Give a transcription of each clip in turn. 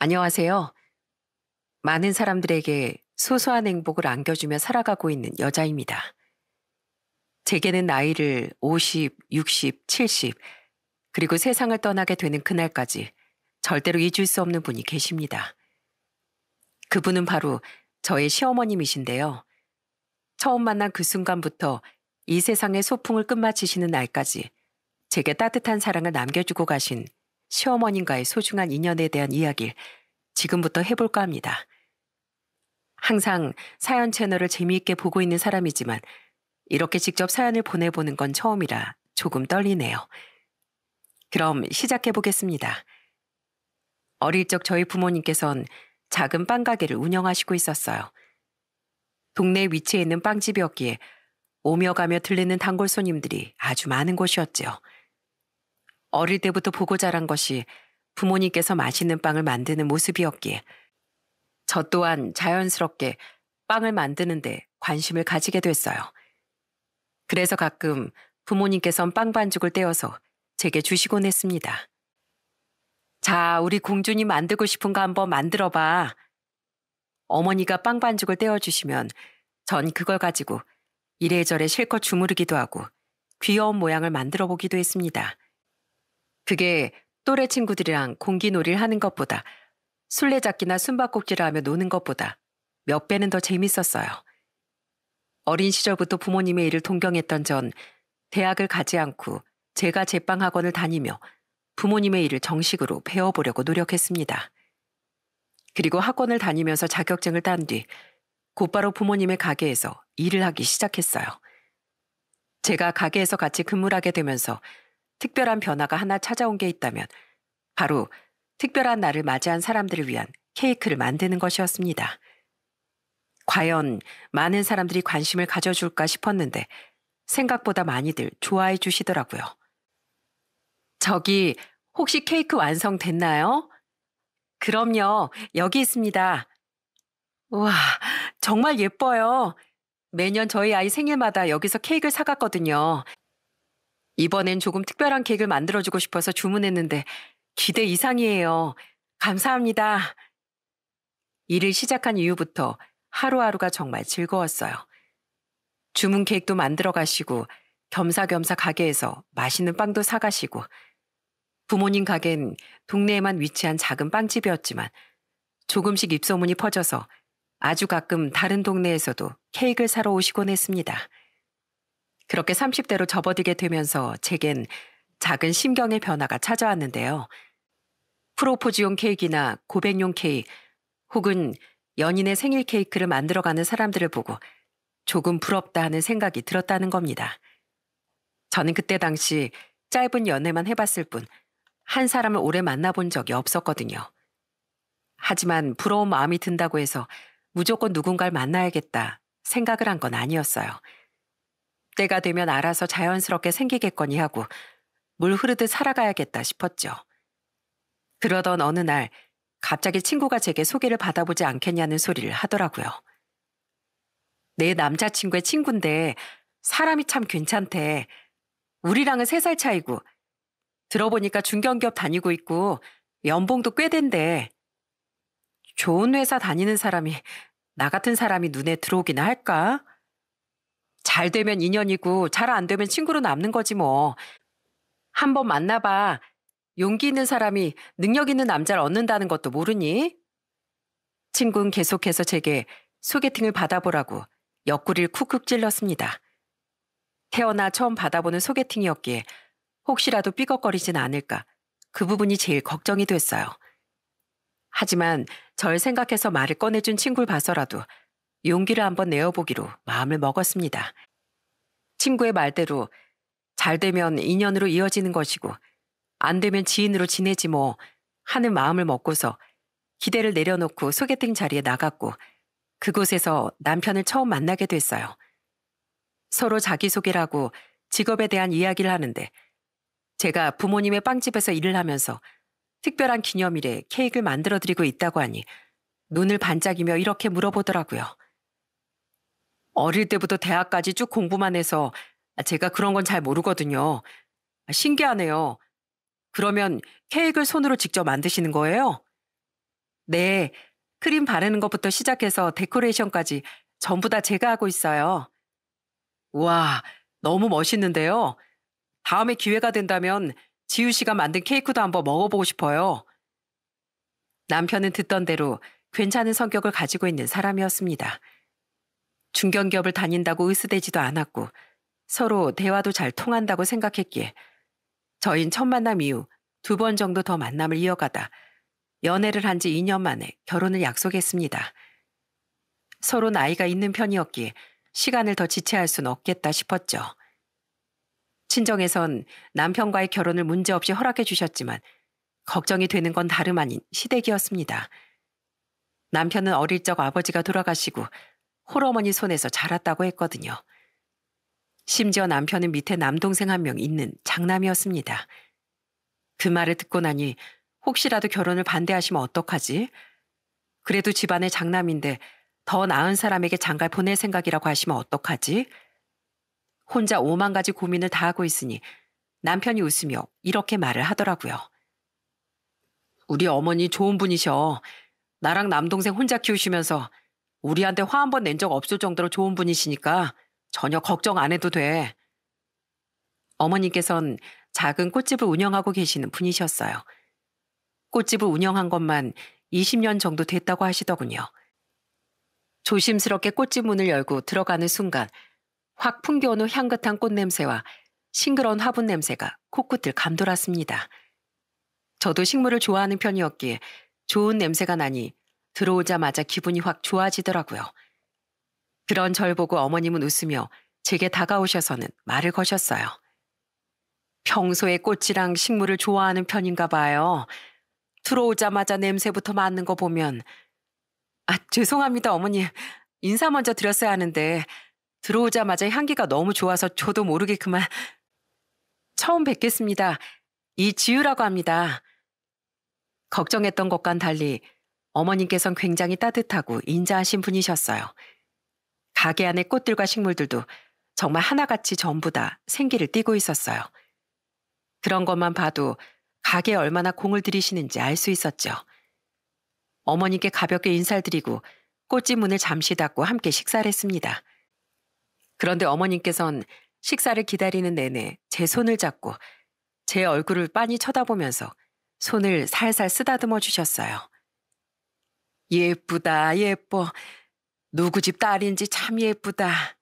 안녕하세요. 많은 사람들에게 소소한 행복을 안겨주며 살아가고 있는 여자입니다. 제게는 나이를 50, 60, 70, 그리고 세상을 떠나게 되는 그날까지 절대로 잊을 수 없는 분이 계십니다. 그분은 바로 저의 시어머님이신데요. 처음 만난 그 순간부터 이 세상의 소풍을 끝마치시는 날까지 제게 따뜻한 사랑을 남겨주고 가신 시어머님과의 소중한 인연에 대한 이야기를 지금부터 해볼까 합니다. 항상 사연 채널을 재미있게 보고 있는 사람이지만 이렇게 직접 사연을 보내보는 건 처음이라 조금 떨리네요. 그럼 시작해 보겠습니다. 어릴 적 저희 부모님께선 작은 빵가게를 운영하시고 있었어요. 동네 위치에 있는 빵집이었기에 오며 가며 들리는 단골 손님들이 아주 많은 곳이었지요. 어릴 때부터 보고 자란 것이 부모님께서 맛있는 빵을 만드는 모습이었기에 저 또한 자연스럽게 빵을 만드는데 관심을 가지게 됐어요. 그래서 가끔 부모님께선 빵 반죽을 떼어서 제게 주시곤 했습니다. 자, 우리 공주님 만들고 싶은 거 한번 만들어봐. 어머니가 빵 반죽을 떼어주시면 전 그걸 가지고 이래저래 실컷 주무르기도 하고 귀여운 모양을 만들어 보기도 했습니다. 그게 또래 친구들이랑 공기놀이를 하는 것보다 술래잡기나 숨바꼭질을 하며 노는 것보다 몇 배는 더 재밌었어요. 어린 시절부터 부모님의 일을 동경했던 전 대학을 가지 않고 제가 제빵 학원을 다니며 부모님의 일을 정식으로 배워보려고 노력했습니다. 그리고 학원을 다니면서 자격증을 딴 뒤 곧바로 부모님의 가게에서 일을 하기 시작했어요. 제가 가게에서 같이 근무를 하게 되면서 특별한 변화가 하나 찾아온 게 있다면 바로 특별한 날을 맞이한 사람들을 위한 케이크를 만드는 것이었습니다. 과연 많은 사람들이 관심을 가져줄까 싶었는데 생각보다 많이들 좋아해 주시더라고요. 저기 혹시 케이크 완성됐나요? 그럼요, 여기 있습니다. 우와, 정말 예뻐요. 매년 저희 아이 생일마다 여기서 케이크를 사갔거든요. 이번엔 조금 특별한 케이크를 만들어주고 싶어서 주문했는데 기대 이상이에요. 감사합니다. 일을 시작한 이후부터 하루하루가 정말 즐거웠어요. 주문 케이크도 만들어 가시고 겸사겸사 가게에서 맛있는 빵도 사가시고 부모님 가게는 동네에만 위치한 작은 빵집이었지만 조금씩 입소문이 퍼져서 아주 가끔 다른 동네에서도 케이크를 사러 오시곤 했습니다. 그렇게 30대로 접어들게 되면서 제겐 작은 심경의 변화가 찾아왔는데요. 프로포즈용 케이크나 고백용 케이크 혹은 연인의 생일 케이크를 만들어가는 사람들을 보고 조금 부럽다 하는 생각이 들었다는 겁니다. 저는 그때 당시 짧은 연애만 해봤을 뿐 한 사람을 오래 만나본 적이 없었거든요. 하지만 부러운 마음이 든다고 해서 무조건 누군가를 만나야겠다 생각을 한 건 아니었어요. 때가 되면 알아서 자연스럽게 생기겠거니 하고 물 흐르듯 살아가야겠다 싶었죠. 그러던 어느 날 갑자기 친구가 제게 소개를 받아보지 않겠냐는 소리를 하더라고요. 내 남자친구의 친구인데 사람이 참 괜찮대. 우리랑은 3살 차이고 들어보니까 중견기업 다니고 있고 연봉도 꽤 된대. 좋은 회사 다니는 사람이 나 같은 사람이 눈에 들어오기나 할까? 잘 되면 인연이고 잘 안 되면 친구로 남는 거지 뭐. 한번 만나봐. 용기 있는 사람이 능력 있는 남자를 얻는다는 것도 모르니? 친구는 계속해서 제게 소개팅을 받아보라고 옆구리를 쿡쿡 찔렀습니다. 태어나 처음 받아보는 소개팅이었기에 혹시라도 삐걱거리진 않을까 그 부분이 제일 걱정이 됐어요. 하지만 절 생각해서 말을 꺼내준 친구를 봐서라도 용기를 한번 내어보기로 마음을 먹었습니다. 친구의 말대로 잘 되면 인연으로 이어지는 것이고 안 되면 지인으로 지내지 뭐 하는 마음을 먹고서 기대를 내려놓고 소개팅 자리에 나갔고 그곳에서 남편을 처음 만나게 됐어요. 서로 자기소개를 하고 직업에 대한 이야기를 하는데 제가 부모님의 빵집에서 일을 하면서 특별한 기념일에 케이크를 만들어드리고 있다고 하니 눈을 반짝이며 이렇게 물어보더라고요. 어릴 때부터 대학까지 쭉 공부만 해서 제가 그런 건 잘 모르거든요. 신기하네요. 그러면 케이크를 손으로 직접 만드시는 거예요? 네, 크림 바르는 것부터 시작해서 데코레이션까지 전부 다 제가 하고 있어요. 와, 너무 멋있는데요. 다음에 기회가 된다면 지우 씨가 만든 케이크도 한번 먹어보고 싶어요. 남편은 듣던 대로 괜찮은 성격을 가지고 있는 사람이었습니다. 중견기업을 다닌다고 으스대지도 않았고 서로 대화도 잘 통한다고 생각했기에 저흰 첫 만남 이후 2번 정도 더 만남을 이어가다 연애를 한 지 2년 만에 결혼을 약속했습니다. 서로 나이가 있는 편이었기에 시간을 더 지체할 순 없겠다 싶었죠. 친정에선 남편과의 결혼을 문제없이 허락해 주셨지만 걱정이 되는 건 다름 아닌 시댁이었습니다. 남편은 어릴 적 아버지가 돌아가시고 홀어머니 손에서 자랐다고 했거든요. 심지어 남편은 밑에 남동생 한 명 있는 장남이었습니다. 그 말을 듣고 나니 혹시라도 결혼을 반대하시면 어떡하지? 그래도 집안의 장남인데 더 나은 사람에게 장가를 보낼 생각이라고 하시면 어떡하지? 혼자 5만 가지 고민을 다 하고 있으니 남편이 웃으며 이렇게 말을 하더라고요. 우리 어머니 좋은 분이셔. 나랑 남동생 혼자 키우시면서 우리한테 화 한 번 낸 적 없을 정도로 좋은 분이시니까 전혀 걱정 안 해도 돼. 어머니께선 작은 꽃집을 운영하고 계시는 분이셨어요. 꽃집을 운영한 것만 20년 정도 됐다고 하시더군요. 조심스럽게 꽃집 문을 열고 들어가는 순간 확 풍겨오는 향긋한 꽃냄새와 싱그러운 화분 냄새가 코끝을 감돌았습니다. 저도 식물을 좋아하는 편이었기에 좋은 냄새가 나니 들어오자마자 기분이 확 좋아지더라고요. 그런 절 보고 어머님은 웃으며 제게 다가오셔서는 말을 거셨어요. 평소에 꽃이랑 식물을 좋아하는 편인가 봐요. 들어오자마자 냄새부터 맡는 거 보면 죄송합니다 어머니. 인사 먼저 드렸어야 하는데 들어오자마자 향기가 너무 좋아서 저도 모르게 그만. 처음 뵙겠습니다. 이지유라고 합니다. 걱정했던 것과는 달리 어머님께선 굉장히 따뜻하고 인자하신 분이셨어요. 가게 안의 꽃들과 식물들도 정말 하나같이 전부 다 생기를 띠고 있었어요. 그런 것만 봐도 가게에 얼마나 공을 들이시는지 알 수 있었죠. 어머님께 가볍게 인사를 드리고 꽃집 문을 잠시 닫고 함께 식사를 했습니다. 그런데 어머님께선 식사를 기다리는 내내 제 손을 잡고 제 얼굴을 빤히 쳐다보면서 손을 살살 쓰다듬어 주셨어요. 예쁘다, 예뻐. 누구 집 딸인지 참 예쁘다.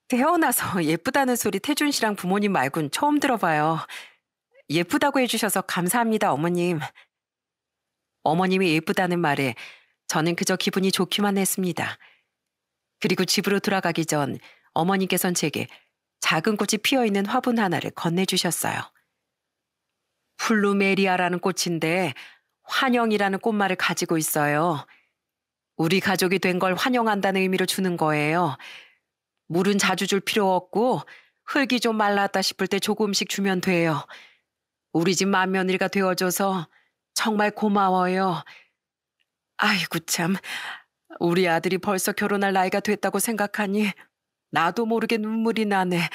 태어나서 예쁘다는 소리 태준 씨랑 부모님 말곤 처음 들어봐요. 예쁘다고 해주셔서 감사합니다, 어머님. 어머님이 예쁘다는 말에 저는 그저 기분이 좋기만 했습니다. 그리고 집으로 돌아가기 전 어머님께선 제게 작은 꽃이 피어있는 화분 하나를 건네주셨어요. 플루메리아라는 꽃인데 환영이라는 꽃말을 가지고 있어요. 우리 가족이 된 걸 환영한다는 의미로 주는 거예요. 물은 자주 줄 필요 없고 흙이 좀 말랐다 싶을 때 조금씩 주면 돼요. 우리 집 맏며느리가 되어줘서 정말 고마워요. 아이고 참, 우리 아들이 벌써 결혼할 나이가 됐다고 생각하니 나도 모르게 눈물이 나네.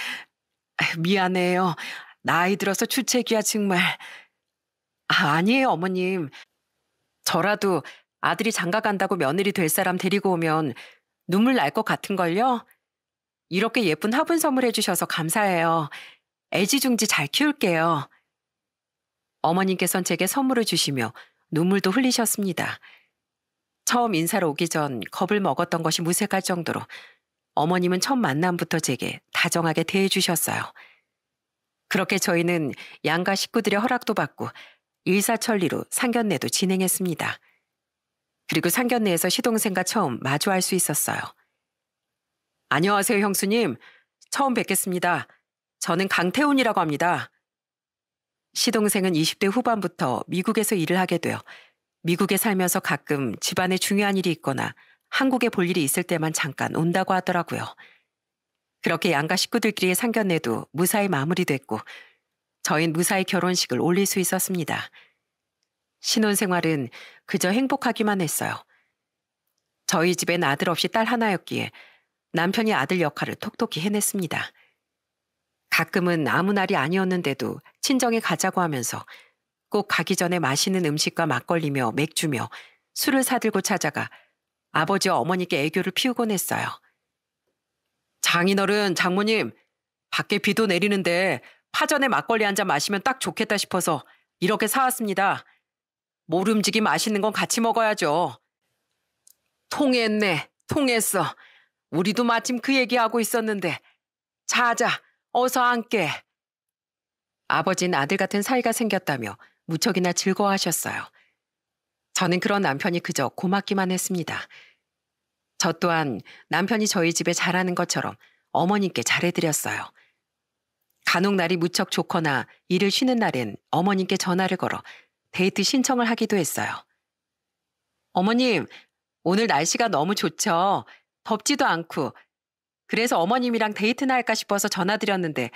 미안해요. 나이 들어서 주책이야 정말. 아니에요 어머님. 저라도 아들이 장가 간다고 며느리 될 사람 데리고 오면 눈물 날 것 같은걸요? 이렇게 예쁜 화분 선물해 주셔서 감사해요. 애지중지 잘 키울게요. 어머님께선 제게 선물을 주시며 눈물도 흘리셨습니다. 처음 인사로 오기 전 겁을 먹었던 것이 무색할 정도로 어머님은 첫 만남부터 제게 다정하게 대해주셨어요. 그렇게 저희는 양가 식구들의 허락도 받고 일사천리로 상견례도 진행했습니다. 그리고 상견례에서 시동생과 처음 마주할 수 있었어요. 안녕하세요 형수님. 처음 뵙겠습니다. 저는 강태훈이라고 합니다. 시동생은 20대 후반부터 미국에서 일을 하게 되어 미국에 살면서 가끔 집안에 중요한 일이 있거나 한국에 볼 일이 있을 때만 잠깐 온다고 하더라고요. 그렇게 양가 식구들끼리의 상견례도 무사히 마무리됐고 저희는 무사히 결혼식을 올릴 수 있었습니다. 신혼생활은 그저 행복하기만 했어요. 저희 집엔 아들 없이 딸 하나였기에 남편이 아들 역할을 톡톡히 해냈습니다. 가끔은 아무 날이 아니었는데도 친정에 가자고 하면서 꼭 가기 전에 맛있는 음식과 막걸리며 맥주며 술을 사들고 찾아가 아버지와 어머니께 애교를 피우곤 했어요. 장인어른, 장모님, 밖에 비도 내리는데 파전에 막걸리 한 잔 마시면 딱 좋겠다 싶어서 이렇게 사왔습니다. 모름지기 맛있는 건 같이 먹어야죠. 통했네, 통했어. 우리도 마침 그 얘기하고 있었는데. 자자, 어서 앉게. 아버지는 아들 같은 사이가 생겼다며 무척이나 즐거워하셨어요. 저는 그런 남편이 그저 고맙기만 했습니다. 저 또한 남편이 저희 집에 잘하는 것처럼 어머님께 잘해드렸어요. 간혹 날이 무척 좋거나 일을 쉬는 날엔 어머님께 전화를 걸어 데이트 신청을 하기도 했어요. 어머님, 오늘 날씨가 너무 좋죠? 덥지도 않고. 그래서 어머님이랑 데이트나 할까 싶어서 전화드렸는데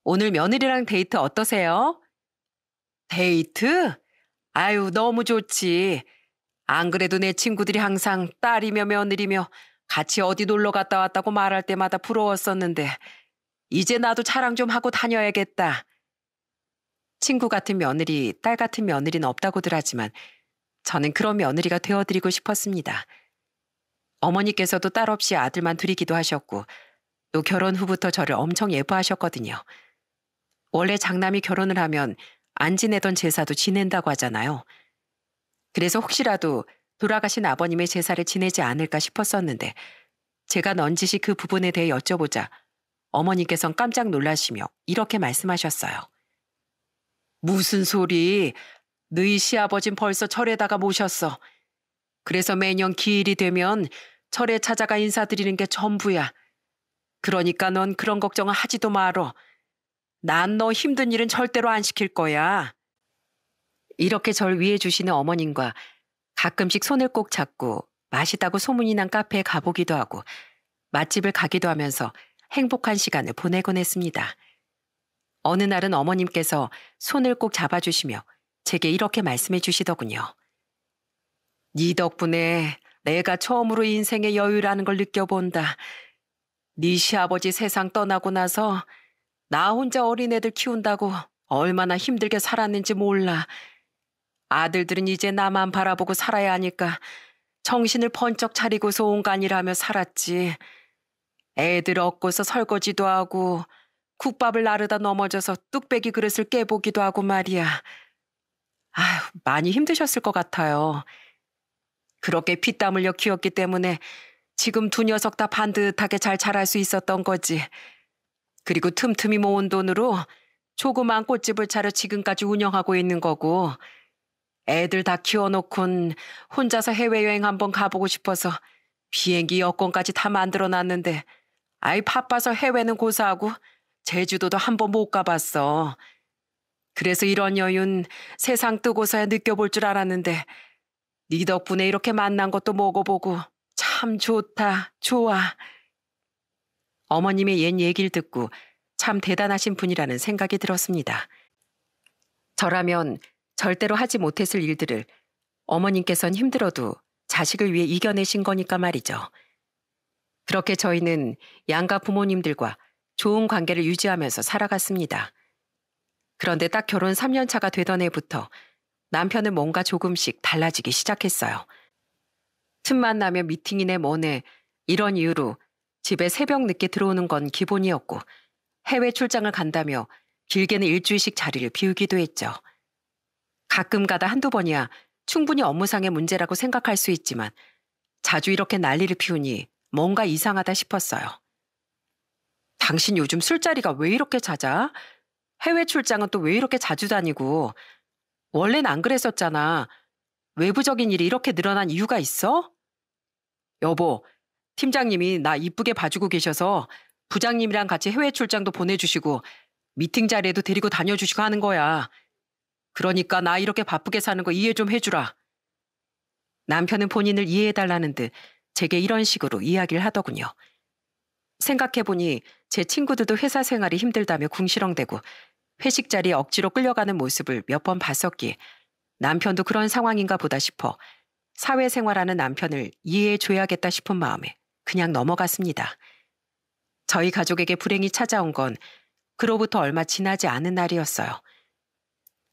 오늘 며느리랑 데이트 어떠세요? 데이트? 아유, 너무 좋지. 안 그래도 내 친구들이 항상 딸이며 며느리며 같이 어디 놀러 갔다 왔다고 말할 때마다 부러웠었는데 이제 나도 자랑 좀 하고 다녀야겠다. 친구 같은 며느리, 딸 같은 며느리는 없다고들 하지만 저는 그런 며느리가 되어드리고 싶었습니다. 어머니께서도 딸 없이 아들만 둘이기도 하셨고 또 결혼 후부터 저를 엄청 예뻐하셨거든요. 원래 장남이 결혼을 하면 안 지내던 제사도 지낸다고 하잖아요. 그래서 혹시라도 돌아가신 아버님의 제사를 지내지 않을까 싶었었는데 제가 넌지시 그 부분에 대해 여쭤보자 어머니께선 깜짝 놀라시며 이렇게 말씀하셨어요. 무슨 소리? 너희 시아버진 벌써 절에다가 모셨어. 그래서 매년 기일이 되면 절에 찾아가 인사드리는 게 전부야. 그러니까 넌 그런 걱정은 하지도 말어. 난 너 힘든 일은 절대로 안 시킬 거야. 이렇게 절 위해 주시는 어머님과 가끔씩 손을 꼭 잡고 맛있다고 소문이 난 카페에 가보기도 하고 맛집을 가기도 하면서 행복한 시간을 보내곤 했습니다. 어느 날은 어머님께서 손을 꼭 잡아주시며 제게 이렇게 말씀해 주시더군요. 네 덕분에 내가 처음으로 인생의 여유라는 걸 느껴본다. 네 시아버지 세상 떠나고 나서 나 혼자 어린애들 키운다고 얼마나 힘들게 살았는지 몰라. 아들들은 이제 나만 바라보고 살아야 하니까 정신을 번쩍 차리고서 온간이라며 살았지. 애들 얻고서 설거지도 하고 국밥을 나르다 넘어져서 뚝배기 그릇을 깨보기도 하고 말이야. 아휴, 많이 힘드셨을 것 같아요. 그렇게 피땀 흘려 키웠기 때문에 지금 두 녀석 다 반듯하게 잘 자랄 수 있었던 거지. 그리고 틈틈이 모은 돈으로 조그만 꽃집을 차려 지금까지 운영하고 있는 거고 애들 다 키워놓곤 혼자서 해외여행 한번 가보고 싶어서 비행기 여권까지 다 만들어놨는데 아이 바빠서 해외는 고사하고 제주도도 한번 못 가봤어. 그래서 이런 여윤 세상 뜨고서야 느껴볼 줄 알았는데 네 덕분에 이렇게 만난 것도 먹어보고 참 좋다, 좋아. 어머님의 옛 얘기를 듣고 참 대단하신 분이라는 생각이 들었습니다. 저라면 절대로 하지 못했을 일들을 어머님께선 힘들어도 자식을 위해 이겨내신 거니까 말이죠. 그렇게 저희는 양가 부모님들과 좋은 관계를 유지하면서 살아갔습니다. 그런데 딱 결혼 3년 차가 되던 해부터 남편은 뭔가 조금씩 달라지기 시작했어요. 틈만 나면 미팅이네 뭐네 이런 이유로 집에 새벽 늦게 들어오는 건 기본이었고 해외 출장을 간다며 길게는 일주일씩 자리를 비우기도 했죠. 가끔 가다 한두 번이야 충분히 업무상의 문제라고 생각할 수 있지만 자주 이렇게 난리를 피우니 뭔가 이상하다 싶었어요. 당신 요즘 술자리가 왜 이렇게 잦아? 해외 출장은 또 왜 이렇게 자주 다니고? 원래는 안 그랬었잖아. 외부적인 일이 이렇게 늘어난 이유가 있어? 여보, 팀장님이 나 이쁘게 봐주고 계셔서 부장님이랑 같이 해외 출장도 보내주시고 미팅 자리에도 데리고 다녀주시고 하는 거야. 그러니까 나 이렇게 바쁘게 사는 거 이해 좀 해주라. 남편은 본인을 이해해달라는 듯 제게 이런 식으로 이야기를 하더군요. 생각해보니 제 친구들도 회사 생활이 힘들다며 궁시렁대고 회식 자리에 억지로 끌려가는 모습을 몇 번 봤었기에 남편도 그런 상황인가 보다 싶어 사회생활하는 남편을 이해해줘야겠다 싶은 마음에 그냥 넘어갔습니다. 저희 가족에게 불행이 찾아온 건 그로부터 얼마 지나지 않은 날이었어요.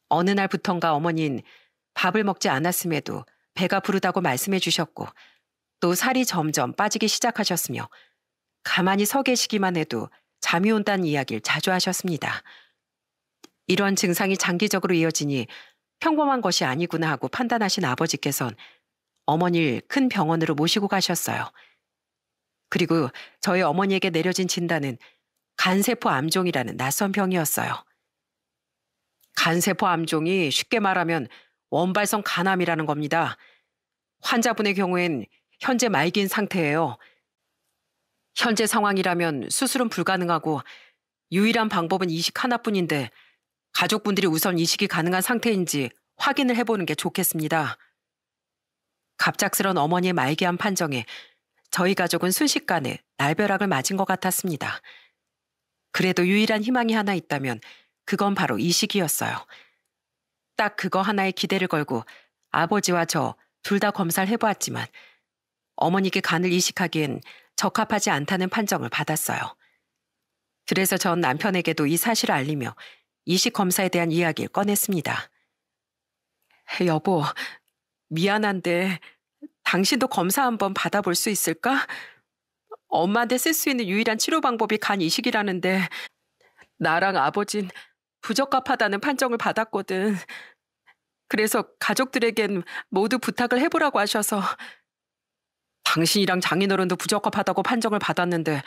어느 날부턴가 어머니는 밥을 먹지 않았음에도 배가 부르다고 말씀해 주셨고 또 살이 점점 빠지기 시작하셨으며 가만히 서 계시기만 해도 잠이 온다는 이야기를 자주 하셨습니다. 이런 증상이 장기적으로 이어지니 평범한 것이 아니구나 하고 판단하신 아버지께선 어머니를 큰 병원으로 모시고 가셨어요. 그리고 저희 어머니에게 내려진 진단은 간세포 암종이라는 낯선 병이었어요. 간세포 암종이 쉽게 말하면 원발성 간암이라는 겁니다. 환자분의 경우엔 현재 말기인 상태예요. 현재 상황이라면 수술은 불가능하고 유일한 방법은 이식 하나뿐인데 가족분들이 우선 이식이 가능한 상태인지 확인을 해보는 게 좋겠습니다. 갑작스런 어머니의 말기암 판정에 저희 가족은 순식간에 날벼락을 맞은 것 같았습니다. 그래도 유일한 희망이 하나 있다면 그건 바로 이식이었어요. 딱 그거 하나에 기대를 걸고 아버지와 저 둘 다 검사를 해보았지만 어머니께 간을 이식하기엔 적합하지 않다는 판정을 받았어요. 그래서 전 남편에게도 이 사실을 알리며 이식 검사에 대한 이야기를 꺼냈습니다. 여보, 미안한데 당신도 검사 한번 받아볼 수 있을까? 엄마한테 쓸 수 있는 유일한 치료 방법이 간 이식이라는데 나랑 아버진 부적합하다는 판정을 받았거든. 그래서 가족들에겐 모두 부탁을 해보라고 하셔서 당신이랑 장인어른도 부적합하다고 판정을 받았는데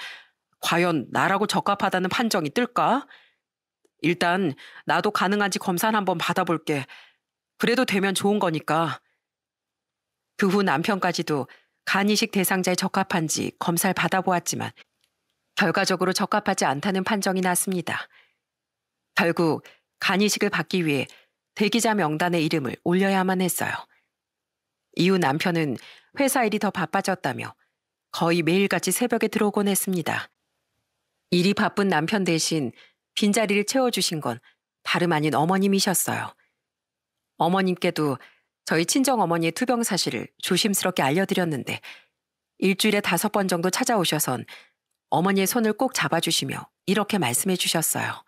과연 나라고 적합하다는 판정이 뜰까? 일단 나도 가능한지 검사를 한번 받아볼게. 그래도 되면 좋은 거니까. 그 후 남편까지도 간이식 대상자에 적합한지 검사를 받아보았지만 결과적으로 적합하지 않다는 판정이 났습니다. 결국 간이식을 받기 위해 대기자 명단에 이름을 올려야만 했어요. 이후 남편은 회사 일이 더 바빠졌다며 거의 매일같이 새벽에 들어오곤 했습니다. 일이 바쁜 남편 대신 빈자리를 채워주신 건 다름 아닌 어머님이셨어요. 어머님께도 저희 친정어머니의 투병 사실을 조심스럽게 알려드렸는데 일주일에 5번 정도 찾아오셔선 어머니의 손을 꼭 잡아주시며 이렇게 말씀해 주셨어요.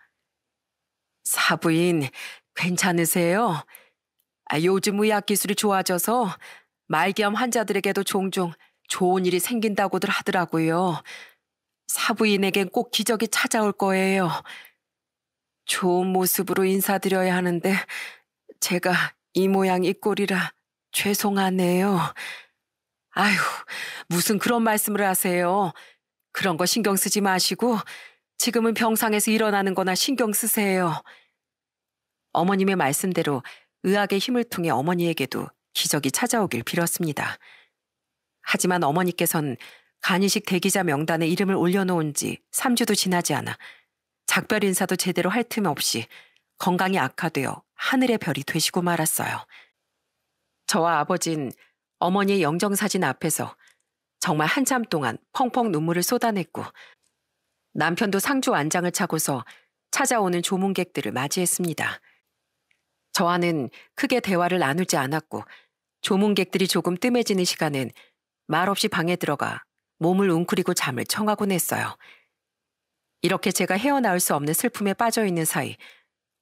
사부인, 괜찮으세요? 요즘 의학 기술이 좋아져서 말기암 환자들에게도 종종 좋은 일이 생긴다고들 하더라고요. 사부인에겐 꼭 기적이 찾아올 거예요. 좋은 모습으로 인사드려야 하는데 제가 이 모양 이 꼴이라 죄송하네요. 아휴, 무슨 그런 말씀을 하세요. 그런 거 신경 쓰지 마시고 지금은 병상에서 일어나는 거나 신경 쓰세요. 어머님의 말씀대로 의학의 힘을 통해 어머니에게도 기적이 찾아오길 빌었습니다. 하지만 어머니께선 간이식 대기자 명단에 이름을 올려놓은 지 3주도 지나지 않아 작별 인사도 제대로 할 틈 없이 건강이 악화되어 하늘의 별이 되시고 말았어요. 저와 아버진 어머니의 영정사진 앞에서 정말 한참 동안 펑펑 눈물을 쏟아냈고 남편도 상주 안장을 차고서 찾아오는 조문객들을 맞이했습니다. 저와는 크게 대화를 나누지 않았고 조문객들이 조금 뜸해지는 시간엔 말없이 방에 들어가 몸을 웅크리고 잠을 청하곤 했어요. 이렇게 제가 헤어나올 수 없는 슬픔에 빠져있는 사이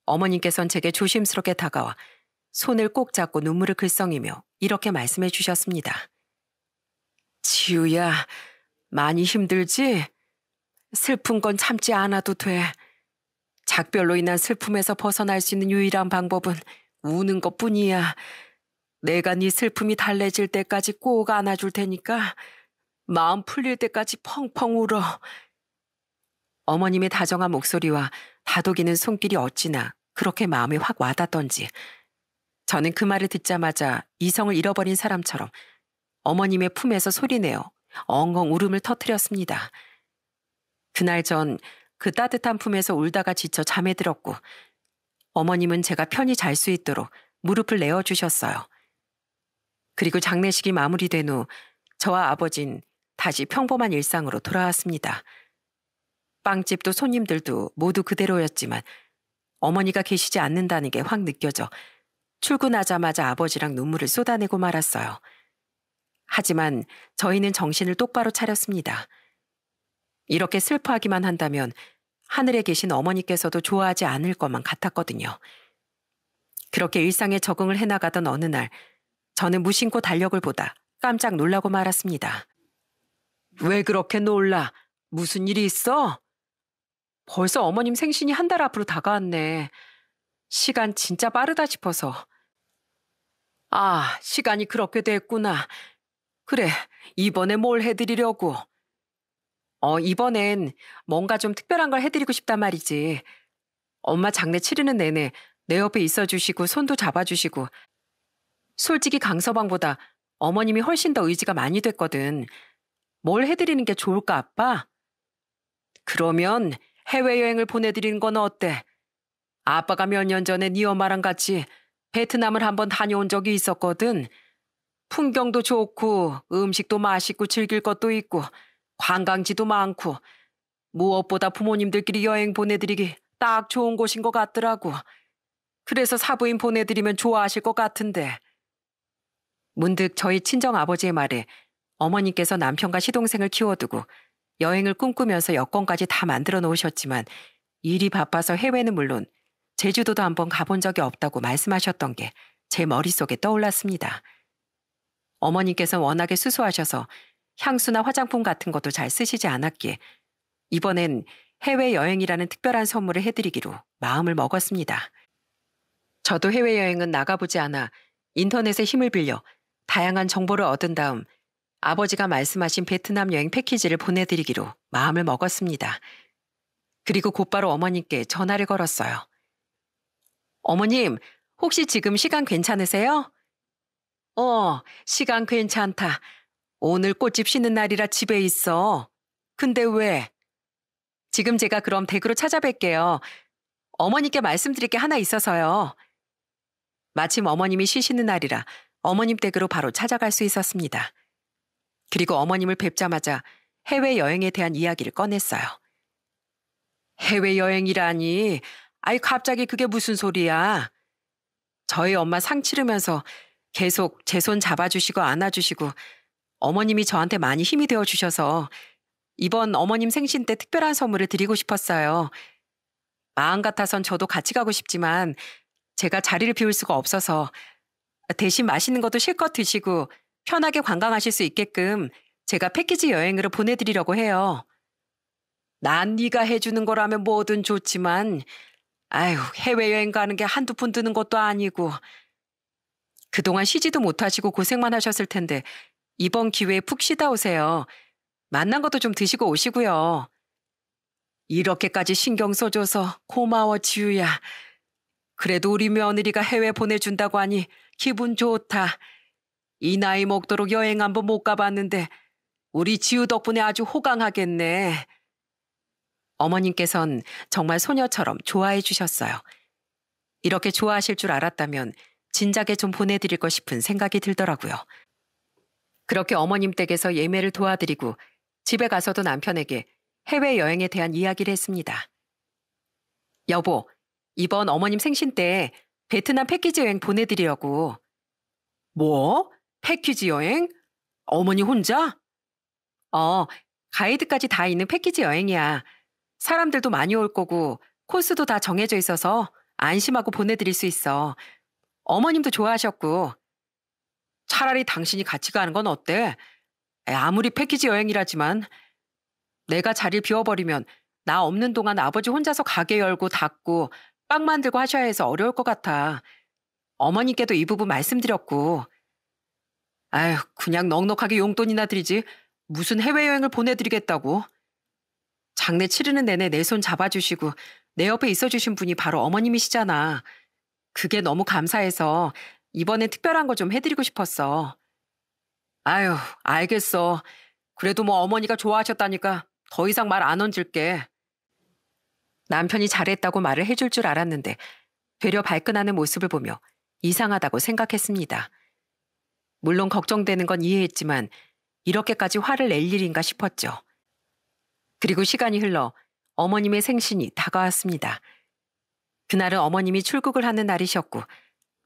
어머님께선 제게 조심스럽게 다가와 손을 꼭 잡고 눈물을 글썽이며 이렇게 말씀해 주셨습니다. 지우야, 많이 힘들지? 슬픈 건 참지 않아도 돼. 작별로 인한 슬픔에서 벗어날 수 있는 유일한 방법은 우는 것뿐이야. 내가 네 슬픔이 달래질 때까지 꼭 안아줄 테니까 마음 풀릴 때까지 펑펑 울어. 어머님의 다정한 목소리와 다독이는 손길이 어찌나 그렇게 마음에 확 와닿던지 저는 그 말을 듣자마자 이성을 잃어버린 사람처럼 어머님의 품에서 소리내어 엉엉 울음을 터뜨렸습니다. 그날 전 그 따뜻한 품에서 울다가 지쳐 잠에 들었고 어머님은 제가 편히 잘 수 있도록 무릎을 내어주셨어요. 그리고 장례식이 마무리된 후 저와 아버진 다시 평범한 일상으로 돌아왔습니다. 빵집도 손님들도 모두 그대로였지만 어머니가 계시지 않는다는 게 확 느껴져 출근하자마자 아버지랑 눈물을 쏟아내고 말았어요. 하지만 저희는 정신을 똑바로 차렸습니다. 이렇게 슬퍼하기만 한다면 하늘에 계신 어머니께서도 좋아하지 않을 것만 같았거든요. 그렇게 일상에 적응을 해나가던 어느 날 저는 무심코 달력을 보다 깜짝 놀라고 말았습니다. 왜 그렇게 놀라? 무슨 일이 있어? 벌써 어머님 생신이 한 달 앞으로 다가왔네. 시간 진짜 빠르다 싶어서. 아, 시간이 그렇게 됐구나. 그래, 이번에 뭘 해드리려고? 이번엔 뭔가 좀 특별한 걸 해드리고 싶단 말이지. 엄마 장례 치르는 내내 내 옆에 있어주시고 손도 잡아주시고. 솔직히 강서방보다 어머님이 훨씬 더 의지가 많이 됐거든. 뭘 해드리는 게 좋을까, 아빠? 그러면 해외여행을 보내드리는 건 어때? 아빠가 몇 년 전에 네 엄마랑 같이 베트남을 한번 다녀온 적이 있었거든. 풍경도 좋고 음식도 맛있고 즐길 것도 있고 관광지도 많고 무엇보다 부모님들끼리 여행 보내드리기 딱 좋은 곳인 것 같더라고. 그래서 사부인 보내드리면 좋아하실 것 같은데. 문득 저희 친정아버지의 말에 어머님께서 남편과 시동생을 키워두고 여행을 꿈꾸면서 여권까지 다 만들어 놓으셨지만 일이 바빠서 해외는 물론 제주도도 한번 가본 적이 없다고 말씀하셨던 게 제 머릿속에 떠올랐습니다. 어머님께서 워낙에 수수하셔서 향수나 화장품 같은 것도 잘 쓰시지 않았기에 이번엔 해외여행이라는 특별한 선물을 해드리기로 마음을 먹었습니다. 저도 해외여행은 나가보지 않아 인터넷에 힘을 빌려 다양한 정보를 얻은 다음 아버지가 말씀하신 베트남 여행 패키지를 보내드리기로 마음을 먹었습니다. 그리고 곧바로 어머님께 전화를 걸었어요. 어머님, 혹시 지금 시간 괜찮으세요? 시간 괜찮다. 오늘 꽃집 쉬는 날이라 집에 있어. 근데 왜? 지금 제가 그럼 댁으로 찾아뵐게요. 어머니께 말씀드릴 게 하나 있어서요. 마침 어머님이 쉬시는 날이라 어머님 댁으로 바로 찾아갈 수 있었습니다. 그리고 어머님을 뵙자마자 해외여행에 대한 이야기를 꺼냈어요. 해외여행이라니? 아이, 갑자기 그게 무슨 소리야? 저희 엄마 상 치르면서 계속 제 손 잡아주시고 안아주시고 어머님이 저한테 많이 힘이 되어주셔서 이번 어머님 생신 때 특별한 선물을 드리고 싶었어요. 마음 같아선 저도 같이 가고 싶지만 제가 자리를 비울 수가 없어서 대신 맛있는 것도 실컷 드시고 편하게 관광하실 수 있게끔 제가 패키지 여행으로 보내드리려고 해요. 난 네가 해주는 거라면 뭐든 좋지만 아유, 해외여행 가는 게 한두 푼 드는 것도 아니고 그동안 쉬지도 못하시고 고생만 하셨을 텐데 이번 기회에 푹 쉬다 오세요. 만난 것도 좀 드시고 오시고요. 이렇게까지 신경 써줘서 고마워, 지우야. 그래도 우리 며느리가 해외 보내준다고 하니 기분 좋다. 이 나이 먹도록 여행 한번 못 가봤는데 우리 지우 덕분에 아주 호강하겠네. 어머님께선 정말 소녀처럼 좋아해 주셨어요. 이렇게 좋아하실 줄 알았다면 진작에 좀 보내드릴까 싶은 생각이 들더라고요. 그렇게 어머님 댁에서 예매를 도와드리고 집에 가서도 남편에게 해외여행에 대한 이야기를 했습니다. 여보, 이번 어머님 생신 때 베트남 패키지 여행 보내드리려고. 뭐? 패키지 여행? 어머니 혼자? 가이드까지 다 있는 패키지 여행이야. 사람들도 많이 올 거고 코스도 다 정해져 있어서 안심하고 보내드릴 수 있어. 어머님도 좋아하셨고. 차라리 당신이 같이 가는 건 어때? 아무리 패키지 여행이라지만 내가 자리를 비워버리면 나 없는 동안 아버지 혼자서 가게 열고 닫고 빵 만들고 하셔야 해서 어려울 것 같아. 어머니께도 이 부분 말씀드렸고. 아휴, 그냥 넉넉하게 용돈이나 드리지 무슨 해외여행을 보내드리겠다고. 장례 치르는 내내 내 손 잡아주시고 내 옆에 있어주신 분이 바로 어머님이시잖아. 그게 너무 감사해서 이번엔 특별한 거 좀 해드리고 싶었어. 아유, 알겠어. 그래도 뭐 어머니가 좋아하셨다니까 더 이상 말 안 얹을게. 남편이 잘했다고 말을 해줄 줄 알았는데 되려 발끈하는 모습을 보며 이상하다고 생각했습니다. 물론 걱정되는 건 이해했지만 이렇게까지 화를 낼 일인가 싶었죠. 그리고 시간이 흘러 어머님의 생신이 다가왔습니다. 그날은 어머님이 출국을 하는 날이셨고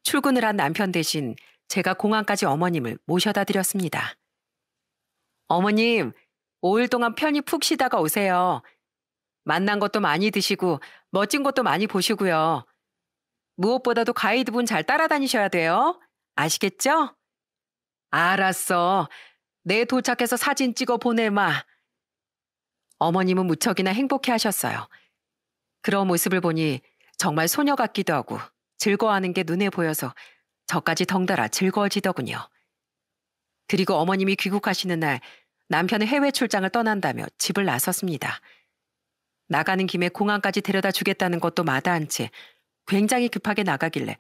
출근을 한 남편 대신 제가 공항까지 어머님을 모셔다 드렸습니다. 어머님, 5일 동안 편히 푹 쉬다가 오세요. 만난 것도 많이 드시고 멋진 것도 많이 보시고요. 무엇보다도 가이드분 잘 따라다니셔야 돼요. 아시겠죠? 알았어. 내 도착해서 사진 찍어 보내마. 어머님은 무척이나 행복해 하셨어요. 그런 모습을 보니 정말 소녀 같기도 하고 즐거워하는 게 눈에 보여서 저까지 덩달아 즐거워지더군요. 그리고 어머님이 귀국하시는 날 남편은 해외 출장을 떠난다며 집을 나섰습니다. 나가는 김에 공항까지 데려다 주겠다는 것도 마다한 채 굉장히 급하게 나가길래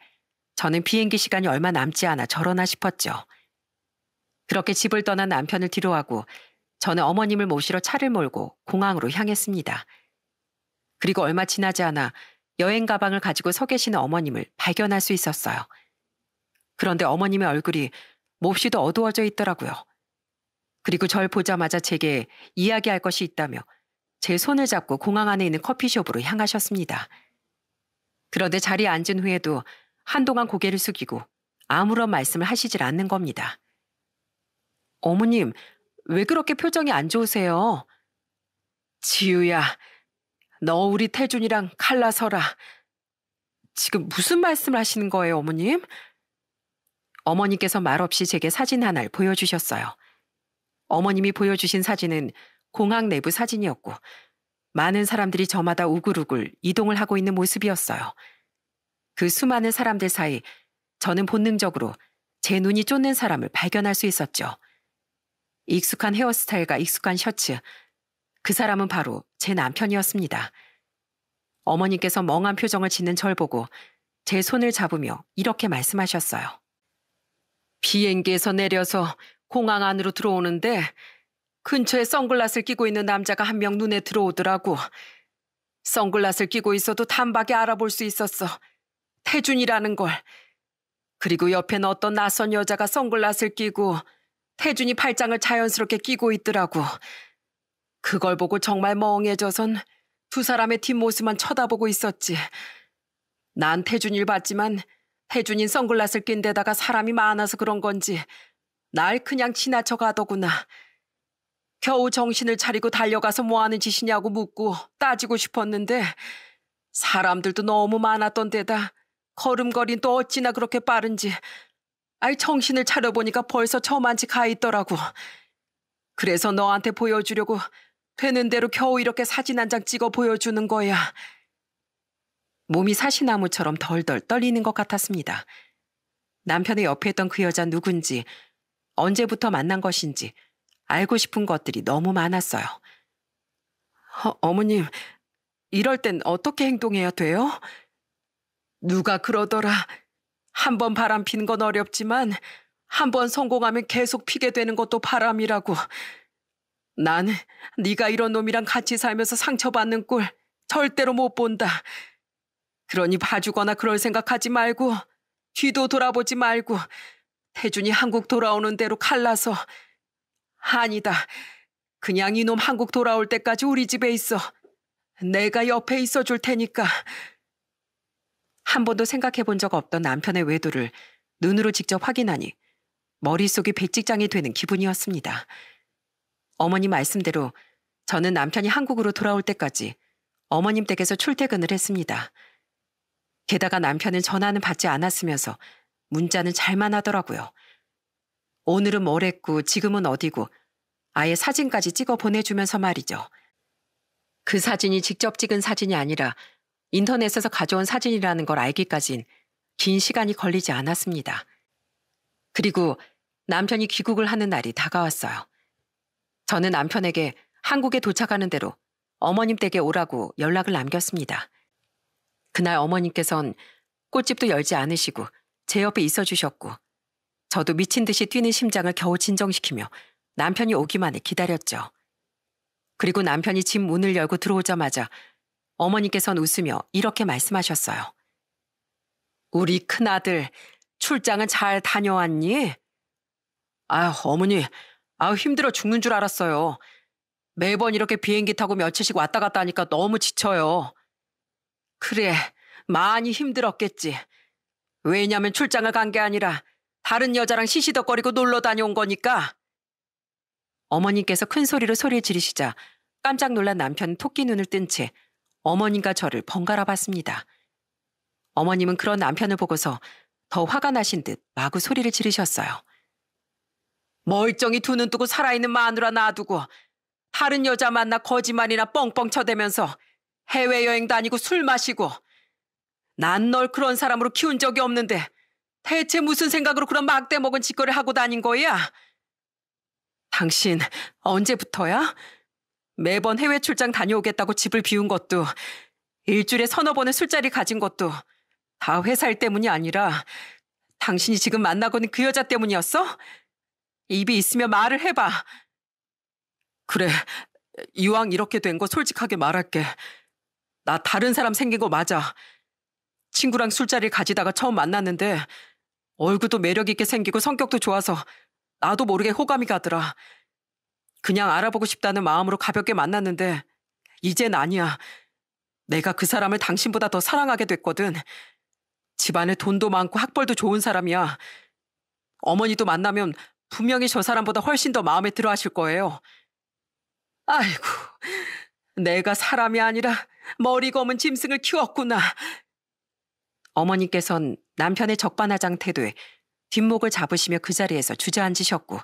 저는 비행기 시간이 얼마 남지 않아 저러나 싶었죠. 그렇게 집을 떠난 남편을 뒤로하고 저는 어머님을 모시러 차를 몰고 공항으로 향했습니다. 그리고 얼마 지나지 않아 여행 가방을 가지고 서 계시는 어머님을 발견할 수 있었어요. 그런데 어머님의 얼굴이 몹시도 어두워져 있더라고요. 그리고 절 보자마자 제게 이야기할 것이 있다며 제 손을 잡고 공항 안에 있는 커피숍으로 향하셨습니다. 그런데 자리에 앉은 후에도 한동안 고개를 숙이고 아무런 말씀을 하시질 않는 겁니다. 어머님, 왜 그렇게 표정이 안 좋으세요? 지우야, 너 우리 태준이랑 칼라서라. 지금 무슨 말씀을 하시는 거예요, 어머님? 어머니께서 말없이 제게 사진 하나를 보여주셨어요. 어머님이 보여주신 사진은 공항 내부 사진이었고 많은 사람들이 저마다 우글우글 이동을 하고 있는 모습이었어요. 그 수많은 사람들 사이 저는 본능적으로 제 눈이 쫓는 사람을 발견할 수 있었죠. 익숙한 헤어스타일과 익숙한 셔츠, 그 사람은 바로 제 남편이었습니다. 어머니께서 멍한 표정을 짓는 절 보고 제 손을 잡으며 이렇게 말씀하셨어요. 비행기에서 내려서 공항 안으로 들어오는데 근처에 선글라스를 끼고 있는 남자가 한 명 눈에 들어오더라고. 선글라스를 끼고 있어도 단박에 알아볼 수 있었어. 태준이라는 걸. 그리고 옆에는 어떤 낯선 여자가 선글라스를 끼고 태준이 팔짱을 자연스럽게 끼고 있더라고. 그걸 보고 정말 멍해져선 두 사람의 뒷모습만 쳐다보고 있었지. 난 태준이를 봤지만 태준인 선글라스를 낀 데다가 사람이 많아서 그런 건지 날 그냥 지나쳐 가더구나. 겨우 정신을 차리고 달려가서 뭐 하는 짓이냐고 묻고 따지고 싶었는데 사람들도 너무 많았던 데다 걸음걸이는 또 어찌나 그렇게 빠른지 아이 정신을 차려보니까 벌써 저만치 가 있더라고. 그래서 너한테 보여주려고 되는 대로 겨우 이렇게 사진 한 장 찍어 보여주는 거야. 몸이 사시나무처럼 덜덜 떨리는 것 같았습니다. 남편의 옆에 있던 그 여자 누군지 언제부터 만난 것인지 알고 싶은 것들이 너무 많았어요. 어머님, 이럴 땐 어떻게 행동해야 돼요? 누가 그러더라. 한 번 바람 피는 건 어렵지만 한 번 성공하면 계속 피게 되는 것도 바람이라고. 난 네가 이런 놈이랑 같이 살면서 상처받는 꼴 절대로 못 본다. 그러니 봐주거나 그럴 생각하지 말고 뒤도 돌아보지 말고 태준이 한국 돌아오는 대로 갈라서. 아니다. 그냥 이놈 한국 돌아올 때까지 우리 집에 있어. 내가 옆에 있어 줄 테니까. 한 번도 생각해 본 적 없던 남편의 외도를 눈으로 직접 확인하니 머릿속이 백직장이 되는 기분이었습니다. 어머니 말씀대로 저는 남편이 한국으로 돌아올 때까지 어머님 댁에서 출퇴근을 했습니다. 게다가 남편은 전화는 받지 않았으면서 문자는 잘만 하더라고요. 오늘은 뭘 했고 지금은 어디고 아예 사진까지 찍어 보내주면서 말이죠. 그 사진이 직접 찍은 사진이 아니라 인터넷에서 가져온 사진이라는 걸 알기까진 긴 시간이 걸리지 않았습니다. 그리고 남편이 귀국을 하는 날이 다가왔어요. 저는 남편에게 한국에 도착하는 대로 어머님 댁에 오라고 연락을 남겼습니다. 그날 어머님께선 꽃집도 열지 않으시고 제 옆에 있어 주셨고 저도 미친 듯이 뛰는 심장을 겨우 진정시키며 남편이 오기만을 기다렸죠. 그리고 남편이 집 문을 열고 들어오자마자 어머니께선 웃으며 이렇게 말씀하셨어요. 우리 큰아들 출장은 잘 다녀왔니? 아휴 어머니, 힘들어 죽는 줄 알았어요. 매번 이렇게 비행기 타고 며칠씩 왔다 갔다 하니까 너무 지쳐요. 그래, 많이 힘들었겠지. 왜냐면 출장을 간 게 아니라 다른 여자랑 시시덕거리고 놀러 다녀온 거니까. 어머님께서 큰 소리로 소리를 지르시자 깜짝 놀란 남편은 토끼 눈을 뜬 채 어머님과 저를 번갈아 봤습니다. 어머님은 그런 남편을 보고서 더 화가 나신 듯 마구 소리를 지르셨어요. 멀쩡히 두 눈 뜨고 살아있는 마누라 놔두고 다른 여자 만나 거짓말이나 뻥뻥 쳐대면서 해외여행 다니고 술 마시고 난 널 그런 사람으로 키운 적이 없는데 대체 무슨 생각으로 그런 막대 먹은 짓거리를 하고 다닌 거야? 당신 언제부터야? 매번 해외 출장 다녀오겠다고 집을 비운 것도 일주일에 서너 번의 술자리 가진 것도 다 회사 일 때문이 아니라 당신이 지금 만나고 있는 그 여자 때문이었어? 입이 있으면 말을 해봐. 그래, 이왕 이렇게 된 거 솔직하게 말할게. 나 다른 사람 생긴 거 맞아. 친구랑 술자리를 가지다가 처음 만났는데 얼굴도 매력 있게 생기고 성격도 좋아서 나도 모르게 호감이 가더라. 그냥 알아보고 싶다는 마음으로 가볍게 만났는데 이젠 아니야. 내가 그 사람을 당신보다 더 사랑하게 됐거든. 집안에 돈도 많고 학벌도 좋은 사람이야. 어머니도 만나면 분명히 저 사람보다 훨씬 더 마음에 들어 하실 거예요. 아이고, 내가 사람이 아니라 머리 검은 짐승을 키웠구나. 어머니께선 남편의 적반하장 태도에 뒷목을 잡으시며 그 자리에서 주저앉으셨고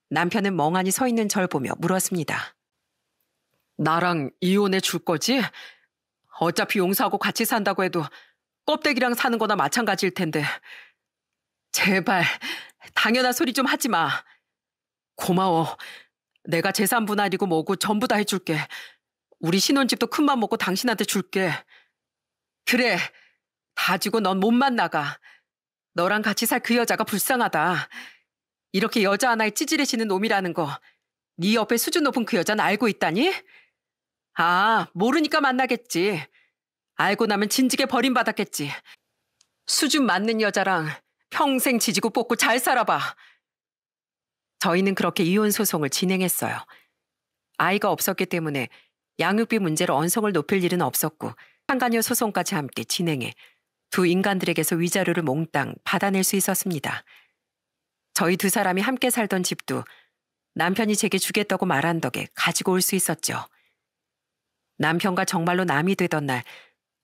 남편은 멍하니 서 있는 절 보며 물었습니다. 나랑 이혼해 줄 거지? 어차피 용서하고 같이 산다고 해도 껍데기랑 사는 거나 마찬가지일 텐데. 제발 당연한 소리 좀 하지 마. 고마워. 내가 재산 분할이고 뭐고 전부 다 해줄게. 우리 신혼집도 큰맘 먹고 당신한테 줄게. 그래, 다 주고 넌 몸만 나가. 너랑 같이 살 그 여자가 불쌍하다. 이렇게 여자 하나에 찌질해지는 놈이라는 거 네 옆에 수준 높은 그 여자는 알고 있다니? 아, 모르니까 만나겠지. 알고 나면 진지게 버림받았겠지. 수준 맞는 여자랑 평생 지지고 볶고 잘 살아봐. 저희는 그렇게 이혼 소송을 진행했어요. 아이가 없었기 때문에 양육비 문제로 언성을 높일 일은 없었고 상간녀 소송까지 함께 진행해 두 인간들에게서 위자료를 몽땅 받아낼 수 있었습니다. 저희 두 사람이 함께 살던 집도 남편이 제게 주겠다고 말한 덕에 가지고 올 수 있었죠. 남편과 정말로 남이 되던 날